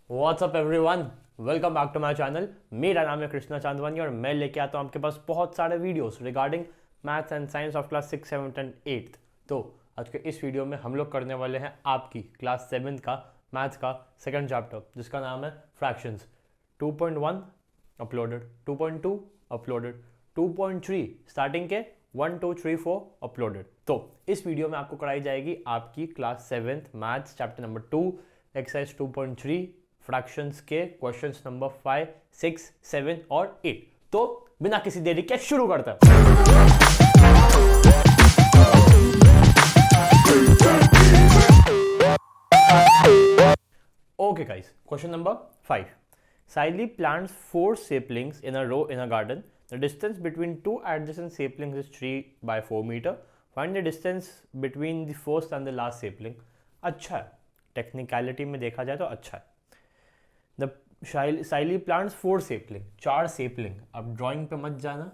WhatsApp everyone, welcome back to my channel. मेरा नाम है कृष्णा चांदवानी और मैं लेके आता हूँ आपके पास बहुत सारे videos regarding maths and science of class 6, 7 and 8। तो आज के इस वीडियो में हम लोग करने वाले हैं आपकी क्लास 7 का मैथ्स का सेकंड चैप्टर, जिसका नाम है फ्रैक्शंस। 2.1 अपलोडेड, 2.2 अपलोडेड, 2.3 स्टार्टिंग के 1, 2, 3, 4 अपलोडेड। तो इस वीडियो में आपको कराई जाएगी आपकी class 7 maths chapter number 2 exercise 2.3 fractions के क्वेश्चंस नंबर 5, 6, 7 और 8। तो बिना किसी देरी के शुरू करते हैं। Okay guys, question number 5. Siley plants 4 saplings in a row in a garden. The distance between 2 adjacent saplings is 3 by 4 meter. Find the distance between the first and the last sapling. अच्छा है, technicality में देखा जाए तो अच्छा है। The Saili plants 4 sapling, 4 sapling. अब drawing पे मत जाना।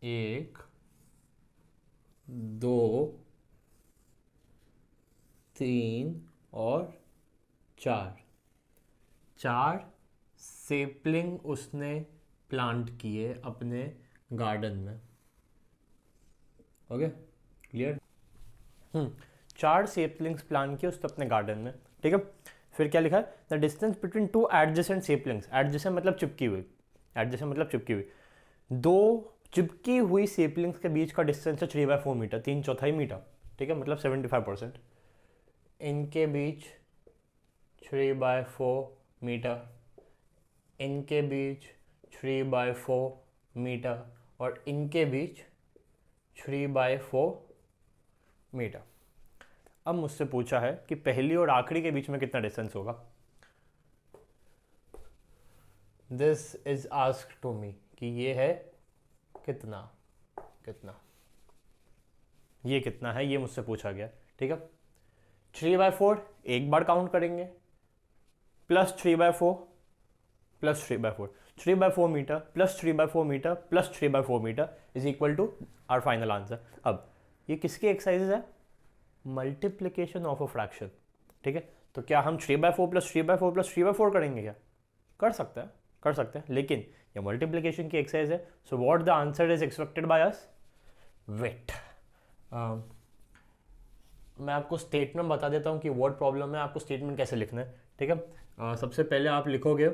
1, 2, 3 और 4 सेपलिंग उसने प्लांट किए अपने गार्डन में। Okay, clear? 4 सेपलिंग्स प्लांट किए उसने अपने गार्डन में, ठीक है। फिर क्या लिखा है? The distance between 2 adjacent saplings. Adjacent मतलब चिपकी हुई, एडजेसेंट मतलब चिपकी हुई। 2 चिपकी हुई सेपलिंग्स के बीच का डिस्टेंस है 3/4 मीटर, 3/4 मीटर, ठीक है, मतलब 75%। इनके बीच 3/4 मीटर, इनके बीच 3/4 मीटर और इनके बीच 3/4 मीटर। अब मुझसे पूछा है कि पहली और आखिरी के बीच में कितना डिस्टेंस होगा। This is asked to me कि ये है कितना, ये कितना है, ये मुझसे पूछा गया, ठीक है। 3/4 एक बार काउंट करेंगे, plus 3/4 plus 3/4, 3/4 metre plus 3/4 metre plus 3/4 metre is equal to our final answer. अब ये किसकी एक्सरसाइज है? मल्टीप्लीकेशन ऑफ अ फ्रैक्शन, ठीक है। तो क्या हम 3/4 प्लस 3/4 प्लस 3/4 करेंगे? क्या कर सकते हैं, कर सकते हैं, लेकिन ये मल्टीप्लीकेशन की एक्सरसाइज है। So what the answer is expected by us? Wait, मैं आपको स्टेटमेंट बता देता हूँ कि वर्ड प्रॉब्लम है, आपको स्टेटमेंट कैसे लिखना है, ठीक है। सबसे पहले आप लिखोगे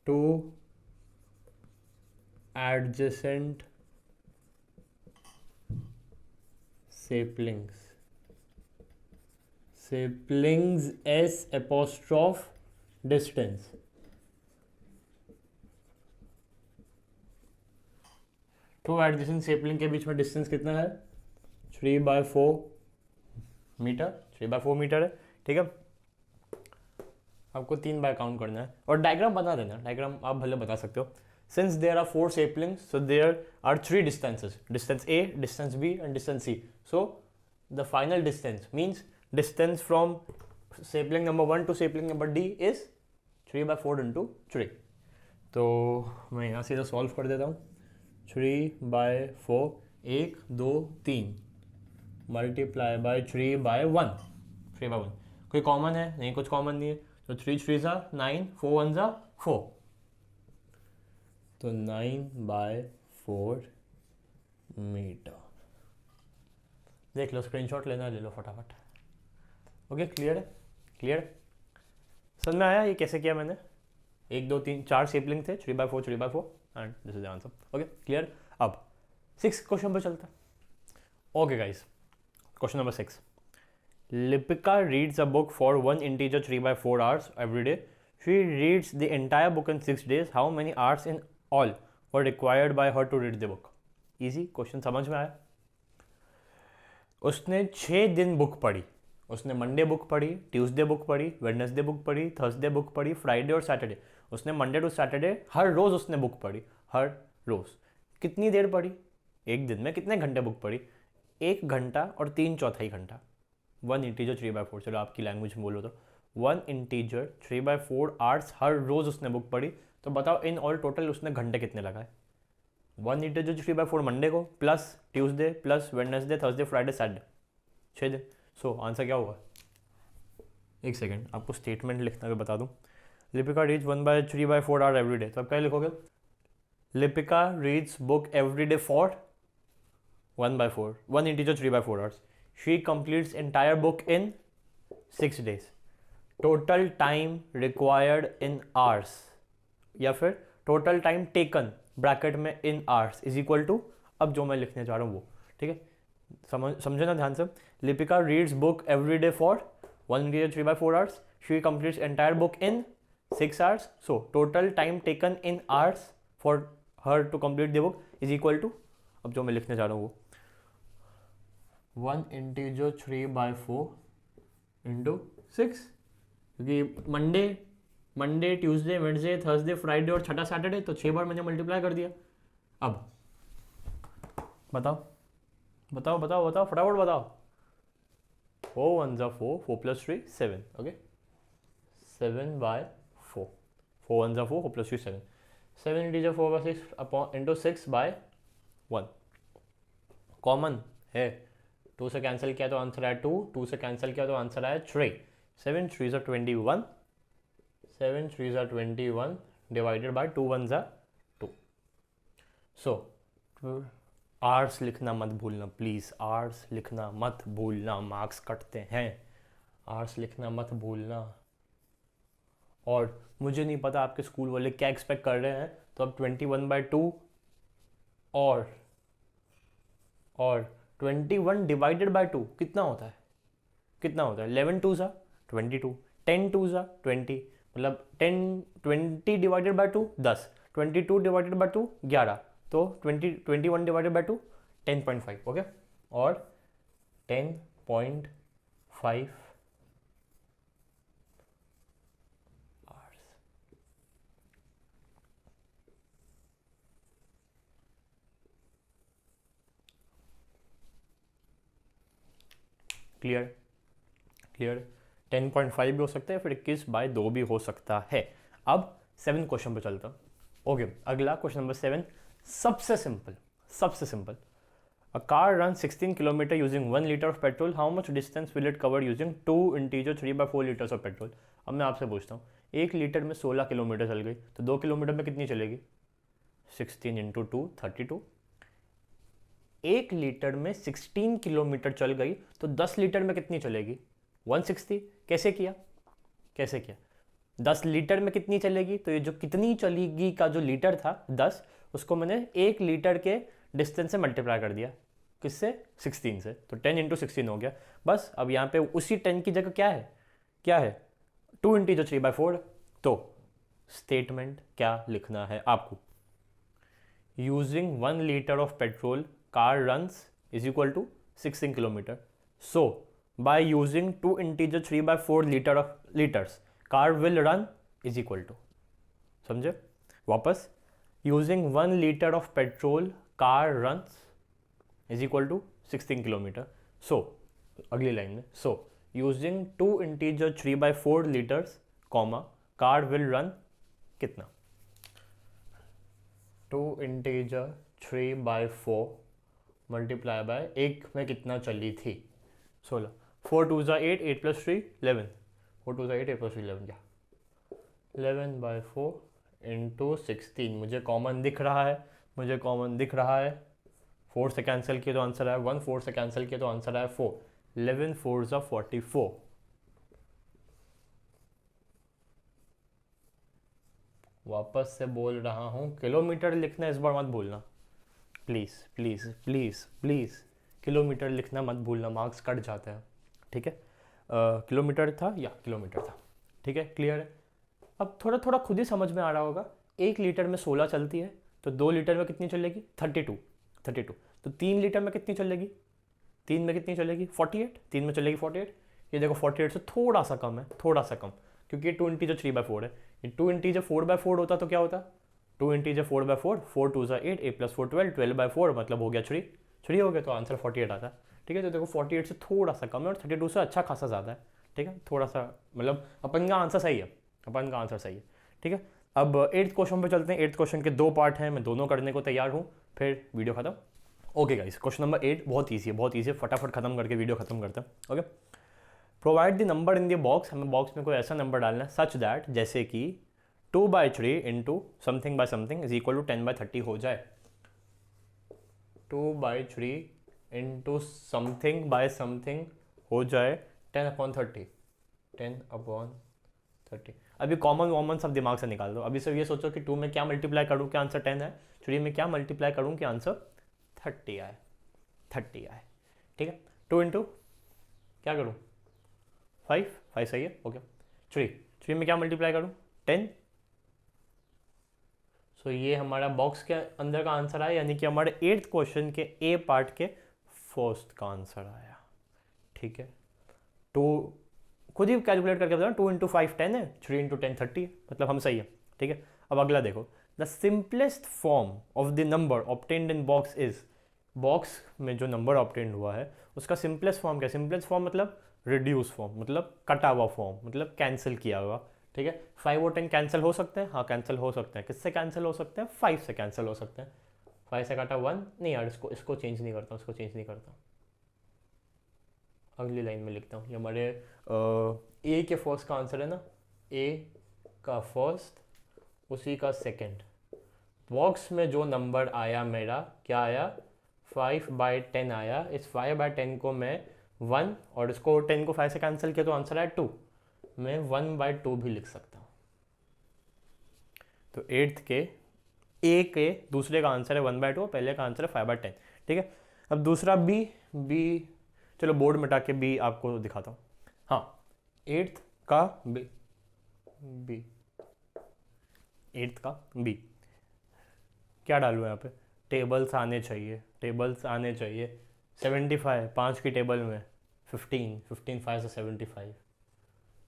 2 adjacent saplings, saplings S apostrophe distance. Two adjacent sapling के बीच में डिस्टेंस कितना है? 3/4 मीटर, 3/4 मीटर है, ठीक है। आपको 3 बार काउंट करना है और डायग्राम बना देना। डायग्राम आप भले बता सकते हो। Since there are 4 saplings, so there are 3 distances, distance A, distance B and distance C. So the final distance means distance from sapling number 1 to sapling number D is 3/4 × 3। तो मैं यहाँ से सॉल्व कर देता हूँ। 3/4, 1, 2, 3 मल्टीप्लाई बाय 3/1, 3/1। कोई common है? नहीं, कुछ कॉमन नहीं है। तो 3 3 9, 4 1 4, तो 9/4 मीटर। देख लो, स्क्रीनशॉट लेना ले लो फटाफट। ओके, क्लियर है? क्लियर है? समझ में आया ये कैसे किया मैंने? 1, 2, 3, 4 सेपलिंग थे, 3/4 3/4 and this is the answer. Okay, clear? अब 6 क्वेश्चन पर चलता है। Okay guys, question number 6। Lipika reads a book for one integer 3/4 hours every day. She reads the entire book in 6 days. How many hours in all were required by her to read the book? Easy question, समझ में आया? उसने 6 दिन book पढ़ी। उसने Monday book पढ़ी, Tuesday book पढ़ी, Wednesday book पढ़ी, थर्सडे बुक पढ़ी, फ्राइडे और सैटरडे। उसने मंडे टू सैटरडे हर रोज़ उसने बुक पढ़ी, हर रोज़। कितनी देर पढ़ी? एक दिन में कितने घंटे बुक पढ़ी? 1 घंटा और 3/4 घंटा। 1 इंटीजर 3/4, चलो आपकी लैंग्वेज में बोलो तो 1 इंटीजर 3/4 आवर्स हर रोज़ उसने बुक पढ़ी। तो बताओ इन ऑल टोटल उसने घंटे कितने लगाए? 1 इंटीजर 3/4 मंडे को, plus Tuesday, plus Wednesday, Thursday, Friday, Saturday, 6 दिन। सो आंसर क्या होगा? एक सेकेंड, आपको स्टेटमेंट लिखना भी बता दूँ। Lipika reads 1/3/4 hour every day, तो आप क्या लिखोगे? Lipika reads book every day for 1/4, 1 integer 3/4 hours. She completes entire book in 6 days। Total time required in hours, या फिर टोटल टाइम टेकन ब्रैकेट में in hours is equal to, अब जो मैं लिखने जा रहा हूँ वो, ठीक है, समझे ना ध्यान से। Lipika reads book every day for 1 integer 3/4 hours. She completes entire book in 6 hours। So total time taken in hours for her to complete the book is equal to, अब जो मैं लिखने जा रहा हूँ वो 1 इंटीजर 3/4 इंटू 6, क्योंकि Monday Tuesday Wednesday Thursday Friday और छठा सैटरडे, तो 6 बार मैंने मल्टीप्लाई कर दिया। अब बताओ फटाफट बताओ। 4 1 जा 4, 4 + 3 7, ओके, 7/4, 4 1 जा 4, 4 + 3 7, 7 इंटीजर 4/6 इंटू 6/1। कॉमन है, 2 से कैंसिल किया तो आंसर आया 2, 2 से कैंसिल किया तो आंसर आया 3। 7 3 21, 7 3 21 डिवाइडेड बाय 2 1 2। सो आर्स लिखना मत भूलना प्लीज़, आर्स लिखना मत भूलना, मार्क्स कटते हैं। आर्स लिखना मत भूलना। और मुझे नहीं पता आपके स्कूल वाले क्या एक्सपेक्ट कर रहे हैं, तो अब 21/2 और 21 डिवाइडेड बाय 2 कितना होता है? 11 2 22, 10 2 20, मतलब 20 डिवाइडेड बाय 2 10, 22 डिवाइडेड बाय 2 11, तो 21 डिवाइडेड बाय 2 10.5, ओके, और 10.5 आवर्स। क्लियर 10.5 भी हो सकता है, फिर 21/2 भी हो सकता है। अब 7 क्वेश्चन पे चलता हूँ। ओके, अगला क्वेश्चन नंबर 7 सबसे simple. A car run 16 kilometre using 1 litre of petrol, how much distance will it cover using 2 integer 3/4 litres of petrol. अब मैं आपसे पूछता हूँ, 1 लीटर में 16 किलोमीटर चल गई, तो 2 किलोमीटर में कितनी चलेगी? 16 × 2 32। 1 लीटर में 16 किलोमीटर चल गई, तो 10 लीटर में कितनी चलेगी? 160। कैसे किया? 10 लीटर में कितनी चलेगी, तो ये जो कितनी चलेगी का जो लीटर था 10, उसको मैंने 1 लीटर के डिस्टेंस से मल्टीप्लाई कर दिया। किससे? 16 से, तो 10 × 16 हो गया। बस अब यहाँ पे उसी 10 की जगह क्या है 2 इंटीजर 3/4। तो स्टेटमेंट क्या लिखना है आपको? Using 1 litre of petrol car runs is equal to 16 kilometre. So by using 2 integer 3/4 litres car will run is equal to, समझे? वापस, using 1 litre of petrol car runs is equal to 16 kilometre. So अगली line में, so using 2 integer 3/4 litres comma car will run कितना? 2 integer 3/4 multiply by 1 में कितना चली थी? 16। 4 2 8, 8 + 3 11, 4 2 8, 8 + 3 11, क्या 11/4 इंटू 16। मुझे कॉमन दिख रहा है, 4 से कैंसिल किया तो आंसर आया 1, 4 से कैंसिल किया तो आंसर आया 4, 11 4 44। वापस से बोल रहा हूँ, किलोमीटर लिखना इस बार मत भूलना प्लीज़, किलोमीटर लिखना मत भूलना, मार्क्स कट जाते हैं, ठीक है? किलोमीटर था, ठीक है, क्लियर है? अब थोड़ा खुद ही समझ में आ रहा होगा, 1 लीटर में 16 चलती है, तो 2 लीटर में कितनी चलेगी? 32। तो 3 लीटर में कितनी चलेगी? 3 में कितनी चलेगी? 48। 3 में चलेगी 48। ये देखो 48 से थोड़ा सा कम, क्योंकि ये 2 इंटीजर 3/4 है। ये 2 इंटीजर 4/4 होता तो क्या होता? 2 इंटीजर 4/4, 4 2 8, 8 + 4 12, 12/4 मतलब हो गया 3 हो गया, तो आंसर 48 आता है, ठीक है? तो देखो 48 से थोड़ा सा कम है और 32 से अच्छा खासा ज़्यादा है, ठीक है? थोड़ा सा मतलब अपन का आंसर सही है, ठीक है? अब 8th क्वेश्चन पे चलते हैं। 8th क्वेश्चन के 2 पार्ट हैं, मैं दोनों करने को तैयार हूँ, फिर वीडियो खत्म। ओके गाइस, क्वेश्चन नंबर 8 बहुत ईजी है, फटाफट खत्म करके वीडियो खत्म करते हैं। Okay, provide the number in the box, हमें बॉक्स में कोई ऐसा नंबर डालना है सच दैट, जैसे कि 2/3 into something by something is equal to 10/30 हो जाए। 2/3 इंटू समथिंग बाय समथिंग हो जाए 10/30, 10/30। अभी कॉमन वॉमन सब दिमाग से निकाल दो। अभी सिर्फ ये सोचो कि 2 में क्या मल्टीप्लाई करूँ कि आंसर 10 है, 3 में क्या मल्टीप्लाई करूँ कि आंसर 30 आए, 30 आए। ठीक है, 2 इंटू क्या करूँ 5, 5 सही है, ओके। 3 में क्या मल्टीप्लाई करूँ 10। सो ये हमारा बॉक्स के अंदर का आंसर आया, यानी कि हमारे 8th क्वेश्चन के ए पार्ट के फर्स्ट का आंसर आया। ठीक है, 2 खुद ही कैलकुलेट करके बताओ, 2 इंटू 5 10 है, 3 इंटू 10 30 है, मतलब हम सही है। ठीक है, अब अगला देखो, the simplest form of the number obtained in box is, box में जो नंबर ऑब्टेन्ड हुआ है उसका सिंपलेस्ट फॉर्म क्या है? सिंपलेस्ट फॉर्म मतलब रिड्यूस फॉर्म, मतलब कटा हुआ फॉर्म, मतलब कैंसिल किया हुआ। ठीक है, 5 और 10 कैंसिल हो सकते हैं, हाँ कैंसिल हो सकते हैं। किससे कैंसिल हो सकते हैं? 5 से कैंसिल हो सकते हैं। 5 से काटा 1, नहीं यार इसको चेंज नहीं करता, उसको चेंज नहीं करता। अगली लाइन में लिखता हूँ, ये हमारे ए के फर्स्ट का आंसर है ना, ए का फर्स्ट उसी का सेकंड। बॉक्स में जो नंबर आया मेरा क्या आया? 5/10 आया। इस 5/10 को मैं 1 और इसको 10 को 5 से कैंसिल किया तो आंसर आया 2। मैं 1/2 भी लिख सकता हूँ। तो 8th के ए के दूसरे का आंसर है 1/2, पहले का आंसर है 5/10। ठीक है, अब दूसरा बी, चलो बोर्ड मिटा के बी आपको दिखाता हूँ। हाँ, 8th का बी 8th का बी क्या डालूँ यहाँ पे? टेबल्स आने चाहिए, टेबल्स आने चाहिए। 75 5 की टेबल में 15 5 से 75,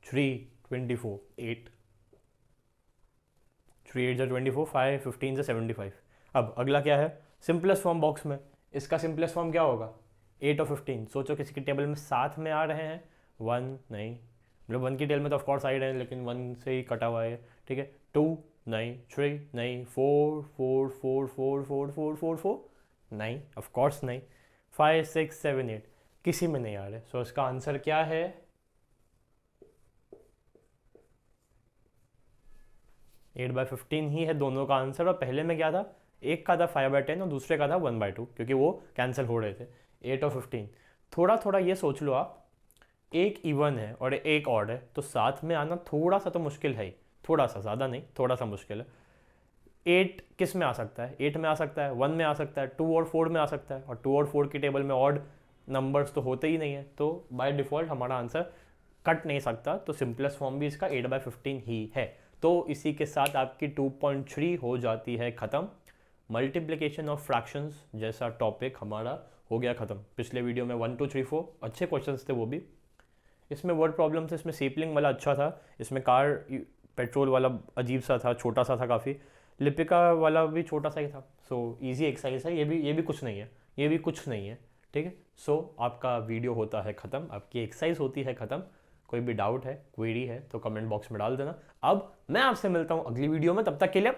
3 24 8, 3 8 से 24, 5 15 से 75। अब अगला क्या है? सिंपलेस्ट फॉर्म बॉक्स में, इसका सिंपलेस्ट फॉर्म क्या होगा? 8 और 15। सोचो किसी की टेबल में साथ में आ रहे हैं, 1 नहीं, मतलब 1 की टेबल में तो ऑफकोर्स आ ही रहे हैं, लेकिन 1 से ही कटा हुआ है। ठीक है, 2 नहीं, 3 नहीं, 4 4 4 4 4 4 4 4 नहीं, ऑफकोर्स नहीं, 5 6 7 8 किसी में नहीं आ रहे। सो इसका आंसर क्या है? 8/15 ही है दोनों का आंसर। और पहले में क्या था? एक का था 5/10 और दूसरे का था 1/2, क्योंकि वो कैंसिल हो रहे थे। 8 और 15 थोड़ा थोड़ा ये सोच लो आप, एक इवन है और एक ऑड है, तो साथ में आना थोड़ा सा तो मुश्किल है ही, थोड़ा सा, ज़्यादा नहीं, थोड़ा सा मुश्किल है। 8 किस में आ सकता है? 8 में आ सकता है, 1 में आ सकता है, 2 और 4 में आ सकता है, और 2 और 4 की टेबल में ऑड नंबर्स तो होते ही नहीं है, तो बाय डिफ़ॉल्ट हमारा आंसर कट नहीं सकता। तो सिंपलेस्ट फॉर्म भी इसका 8/15 ही है। तो इसी के साथ आपकी 2.3 हो जाती है ख़त्म। मल्टीप्लिकेशन ऑफ फ्रैक्शंस जैसा टॉपिक हमारा हो गया ख़त्म। पिछले वीडियो में 1 2 3 4 अच्छे क्वेश्चंस थे वो भी। इसमें वर्ड प्रॉब्लम थे, इसमें सीपलिंग वाला अच्छा था, इसमें कार पेट्रोल वाला अजीब सा था, छोटा सा था काफ़ी, लिपिका वाला भी छोटा सा ही था। सो इजी एक्सरसाइज है, ये भी कुछ नहीं है, ये भी कुछ नहीं है। ठीक है, सो आपका वीडियो होता है ख़त्म, आपकी एक्सरसाइज होती है ख़त्म। कोई भी डाउट है, क्वेरी है तो कमेंट बॉक्स में डाल देना। अब मैं आपसे मिलता हूँ अगली वीडियो में, तब तक के लिए